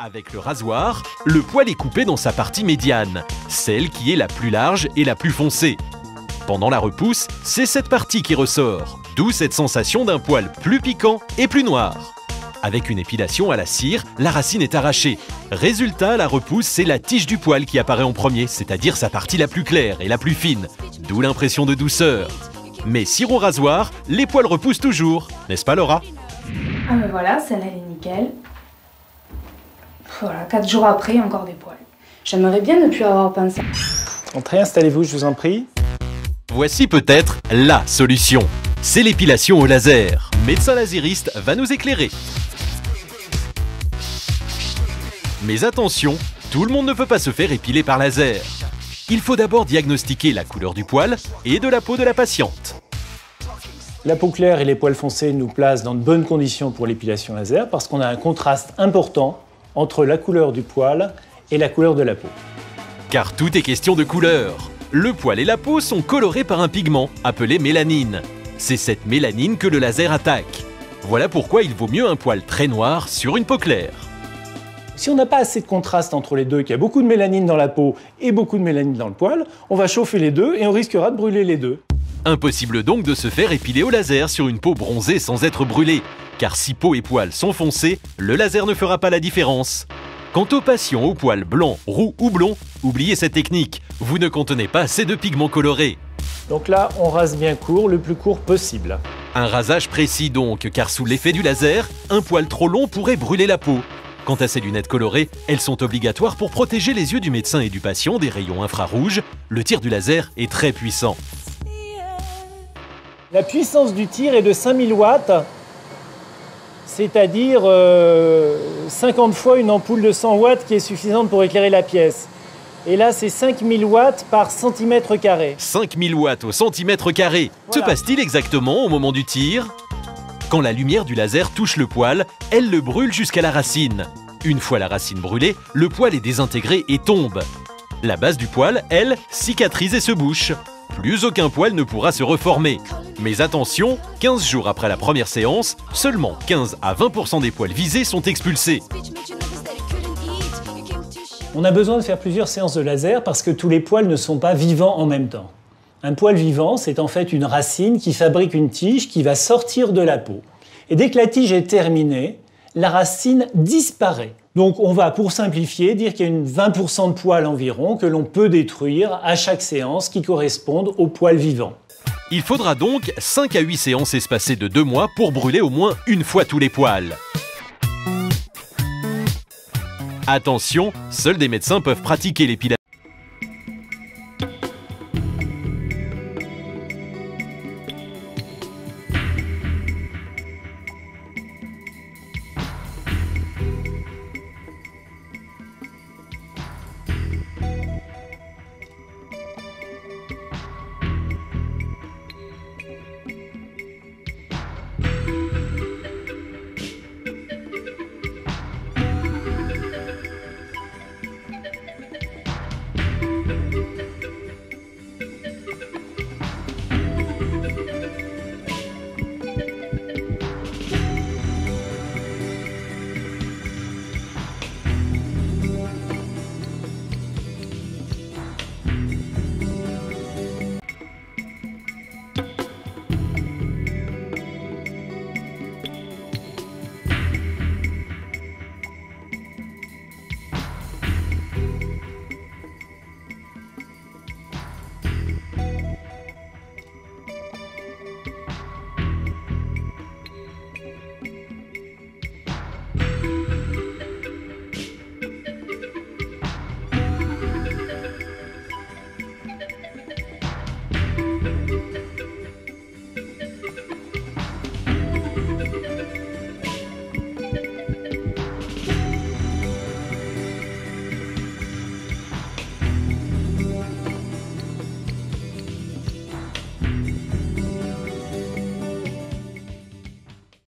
Avec le rasoir, le poil est coupé dans sa partie médiane, celle qui est la plus large et la plus foncée. Pendant la repousse, c'est cette partie qui ressort, d'où cette sensation d'un poil plus piquant et plus noir. Avec une épilation à la cire, la racine est arrachée. Résultat, la repousse, c'est la tige du poil qui apparaît en premier, c'est-à-dire sa partie la plus claire et la plus fine, d'où l'impression de douceur. Mais cire au rasoir, les poils repoussent toujours, n'est-ce pas Laura? Ah mais voilà, celle-là elle est nickel. Voilà, 4 jours après, encore des poils. J'aimerais bien ne plus avoir pensé. Entrez, installez-vous, je vous en prie. Voici peut-être LA solution. C'est l'épilation au laser. Médecin lasériste va nous éclairer. Mais attention, tout le monde ne peut pas se faire épiler par laser. Il faut d'abord diagnostiquer la couleur du poil et de la peau de la patiente. La peau claire et les poils foncés nous placent dans de bonnes conditions pour l'épilation laser parce qu'on a un contraste important entre la couleur du poil et la couleur de la peau. Car tout est question de couleur. Le poil et la peau sont colorés par un pigment appelé mélanine. C'est cette mélanine que le laser attaque. Voilà pourquoi il vaut mieux un poil très noir sur une peau claire. Si on n'a pas assez de contraste entre les deux, qu'il y a beaucoup de mélanine dans la peau et beaucoup de mélanine dans le poil, on va chauffer les deux et on risquera de brûler les deux. Impossible donc de se faire épiler au laser sur une peau bronzée sans être brûlée, car si peau et poils sont foncés, le laser ne fera pas la différence. Quant aux patients aux poils blancs, roux ou blonds, oubliez cette technique, vous ne contenez pas assez de pigments colorés. Donc là, on rase bien court, le plus court possible. Un rasage précis donc, car sous l'effet du laser, un poil trop long pourrait brûler la peau. Quant à ces lunettes colorées, elles sont obligatoires pour protéger les yeux du médecin et du patient des rayons infrarouges. Le tir du laser est très puissant. La puissance du tir est de 5000 watts, c'est-à-dire 50 fois une ampoule de 100 watts qui est suffisante pour éclairer la pièce. Et là, c'est 5000 watts par centimètre carré. 5000 watts au centimètre carré. Voilà. Se passe-t-il exactement au moment du tir? Quand la lumière du laser touche le poil, elle le brûle jusqu'à la racine. Une fois la racine brûlée, le poil est désintégré et tombe. La base du poil, elle, cicatrise et se bouche. Plus aucun poil ne pourra se reformer. Mais attention, 15 jours après la première séance, seulement 15 à 20% des poils visés sont expulsés. On a besoin de faire plusieurs séances de laser parce que tous les poils ne sont pas vivants en même temps. Un poil vivant, c'est en fait une racine qui fabrique une tige qui va sortir de la peau. Et dès que la tige est terminée, la racine disparaît. Donc on va, pour simplifier, dire qu'il y a une 20% de poils environ que l'on peut détruire à chaque séance qui correspondent aux poils vivants. Il faudra donc 5 à 8 séances espacées de 2 mois pour brûler au moins une fois tous les poils. Attention, seuls des médecins peuvent pratiquer l'épilation.